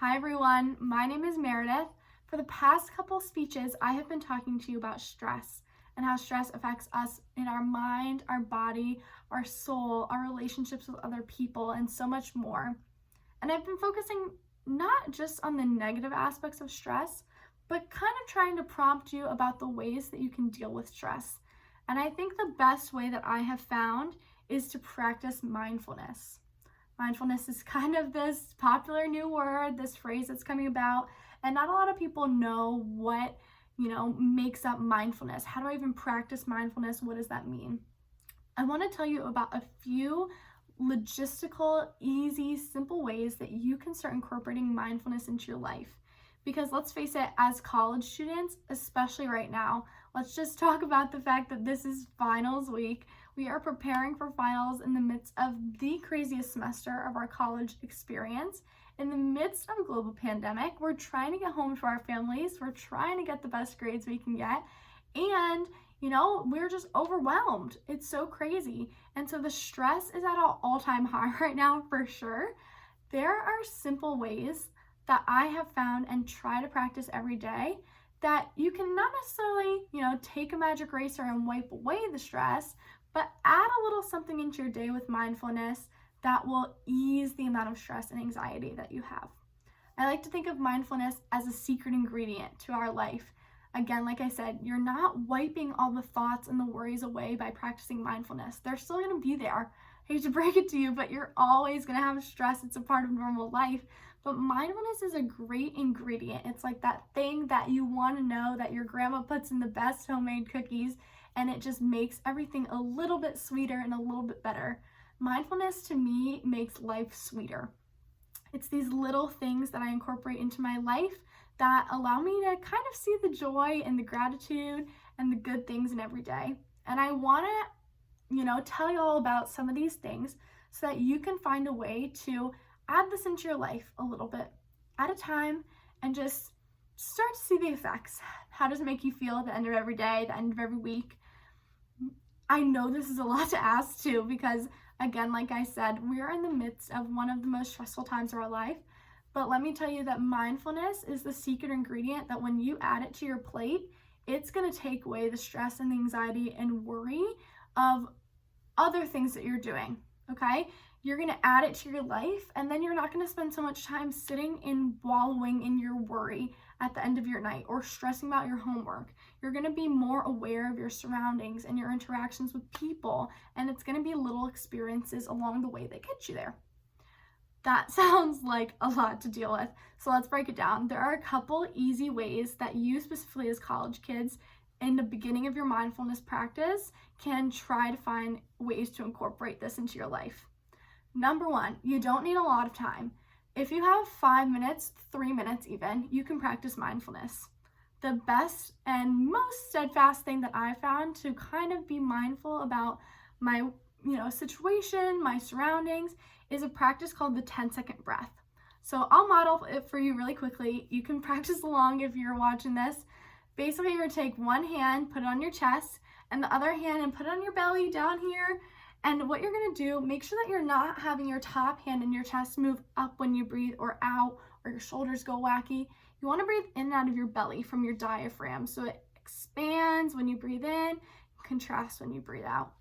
Hi everyone, my name is Meredith. For the past couple speeches, I have been talking to you about stress and how stress affects us in our mind, our body, our soul, our relationships with other people, and so much more. And I've been focusing not just on the negative aspects of stress, but kind of trying to prompt you about the ways that you can deal with stress. And I think the best way that I have found is to practice mindfulness. Mindfulness is kind of this popular new word, this phrase that's coming about, and not a lot of people know what, makes up mindfulness. How do I even practice mindfulness? What does that mean? I want to tell you about a few logistical, easy, simple ways that you can start incorporating mindfulness into your life. Because let's face it, as college students, especially right now, let's just talk about the fact that this is finals week. We are preparing for finals in the midst of the craziest semester of our college experience. In the midst of a global pandemic, we're trying to get home to our families. We're trying to get the best grades we can get. And we're just overwhelmed. It's so crazy. And so the stress is at an all-time high right now for sure. There are simple ways that I have found and try to practice every day that you can not necessarily, take a magic eraser and wipe away the stress, but add a little something into your day with mindfulness that will ease the amount of stress and anxiety that you have. I like to think of mindfulness as a secret ingredient to our life. Again, like I said, you're not wiping all the thoughts and the worries away by practicing mindfulness. They're still going to be there. I hate to break it to you, but you're always going to have stress. It's a part of normal life. But mindfulness is a great ingredient. It's like that thing that you want to know that your grandma puts in the best homemade cookies, and it just makes everything a little bit sweeter and a little bit better. Mindfulness to me makes life sweeter. It's these little things that I incorporate into my life that allow me to kind of see the joy and the gratitude and the good things in every day. And I want to, tell you all about some of these things so that you can find a way to add this into your life a little bit at a time and just start to see the effects. How does it make you feel at the end of every day, the end of every week? I know this is a lot to ask too, because again, like I said, we're in the midst of one of the most stressful times of our life. But let me tell you that mindfulness is the secret ingredient that when you add it to your plate, it's going to take away the stress and the anxiety and worry of other things that you're doing, okay? You're going to add it to your life, and then you're not going to spend so much time sitting and wallowing in your worry at the end of your night or stressing about your homework. You're going to be more aware of your surroundings and your interactions with people, and it's going to be little experiences along the way that get you there. That sounds like a lot to deal with, so let's break it down. There are a couple easy ways that you, specifically as college kids, in the beginning of your mindfulness practice, can try to find ways to incorporate this into your life. Number one, you don't need a lot of time. If you have 5 minutes, 3 minutes even, you can practice mindfulness. The best and most steadfast thing that I found to kind of be mindful about my situation, my surroundings, is a practice called the 10-second breath. So I'll model it for you really quickly. You can practice along if you're watching this. Basically, you're gonna take one hand, put it on your chest, and the other hand and put it on your belly down here. And what you're gonna do, make sure that you're not having your top hand in your chest move up when you breathe or out, or your shoulders go wacky. You wanna breathe in and out of your belly from your diaphragm. So it expands when you breathe in, contrasts when you breathe out.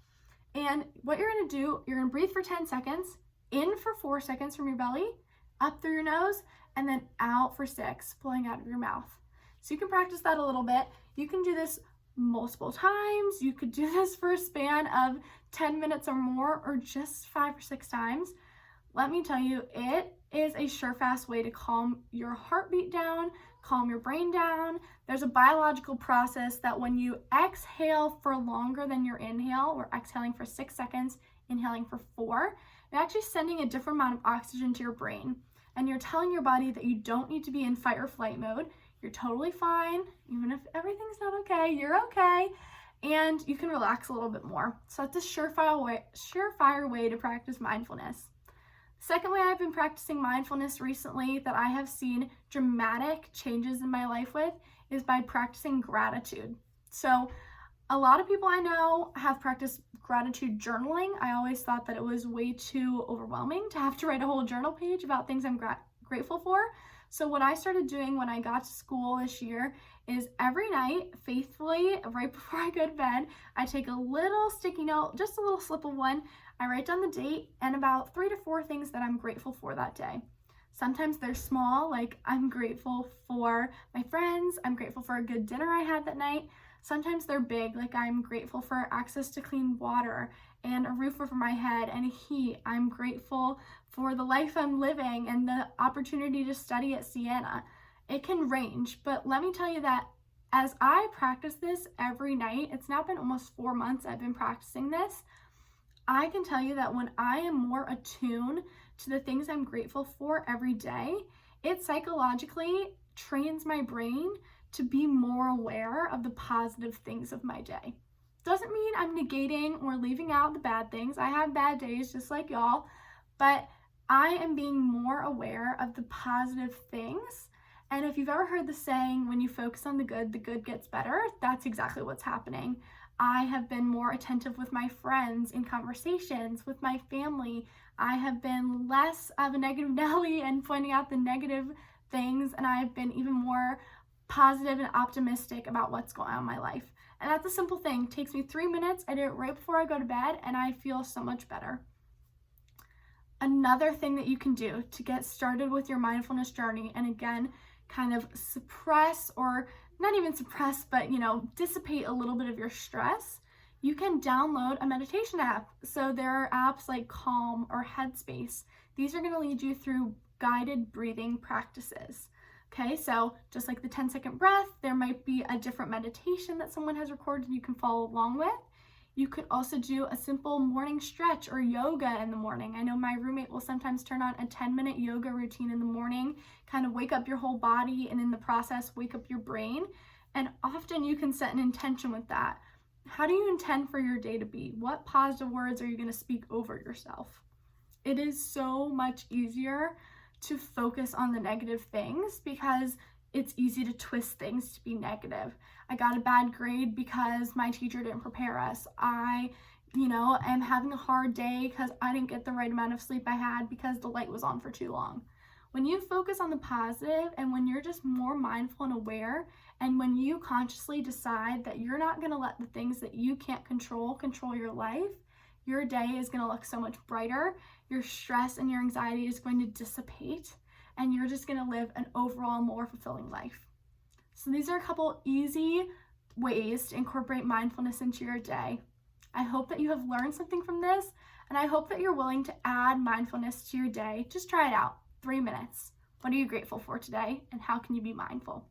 And what you're gonna do, you're gonna breathe for 10 seconds, in for 4 seconds from your belly, up through your nose, and then out for 6, pulling out of your mouth. So you can practice that a little bit. You can do this multiple times. You could do this for a span of 10 minutes or more, or just 5 or 6 times. Let me tell you, it is a sure-fast way to calm your heartbeat down, calm your brain down. There's a biological process that when you exhale for longer than your inhale, we're exhaling for 6 seconds, inhaling for 4, you're actually sending a different amount of oxygen to your brain. And you're telling your body that you don't need to be in fight or flight mode. You're totally fine. Even if everything's not okay, you're okay. And you can relax a little bit more. So that's a surefire way to practice mindfulness. Second way I've been practicing mindfulness recently that I have seen dramatic changes in my life with is by practicing gratitude. So a lot of people I know have practiced gratitude journaling. I always thought that it was way too overwhelming to have to write a whole journal page about things I'm grateful for. So what I started doing when I got to school this year is every night, faithfully, right before I go to bed, I take a little sticky note, just a little slip of one. I write down the date and about 3 to 4 things that I'm grateful for that day. Sometimes they're small, like I'm grateful for my friends, I'm grateful for a good dinner I had that night. Sometimes they're big, like I'm grateful for access to clean water and a roof over my head and heat. I'm grateful for the life I'm living and the opportunity to study at Siena. It can range, but let me tell you that as I practice this every night, it's now been almost 4 months I've been practicing this, I can tell you that when I am more attuned to the things I'm grateful for every day, it psychologically trains my brain to be more aware of the positive things of my day. Doesn't mean I'm negating or leaving out the bad things. I have bad days just like y'all, but I am being more aware of the positive things. And if you've ever heard the saying, when you focus on the good gets better, that's exactly what's happening. I have been more attentive with my friends in conversations, with my family. I have been less of a negative Nelly and pointing out the negative things, and I've been even more positive and optimistic about what's going on in my life. And that's a simple thing. It takes me 3 minutes. I do it right before I go to bed, and I feel so much better. Another thing that you can do to get started with your mindfulness journey, and again, kind of suppress, or not even suppress, but dissipate a little bit of your stress, you can download a meditation app. So there are apps like Calm or Headspace. These are going to lead you through guided breathing practices. Okay, so just like the 10-second breath, there might be a different meditation that someone has recorded you can follow along with. You could also do a simple morning stretch or yoga in the morning. I know my roommate will sometimes turn on a 10-minute yoga routine in the morning, kind of wake up your whole body, and in the process, wake up your brain. And often you can set an intention with that. How do you intend for your day to be? What positive words are you going to speak over yourself? It is so much easier to focus on the negative things because it's easy to twist things to be negative. I got a bad grade because my teacher didn't prepare us. I, am having a hard day because I didn't get the right amount of sleep I had because the light was on for too long. When you focus on the positive and when you're just more mindful and aware, and when you consciously decide that you're not going to let the things that you can't control your life, your day is going to look so much brighter. Your stress and your anxiety is going to dissipate, and you're just going to live an overall more fulfilling life. So these are a couple easy ways to incorporate mindfulness into your day. I hope that you have learned something from this, and I hope that you're willing to add mindfulness to your day. Just try it out. 3 minutes. What are you grateful for today, and how can you be mindful?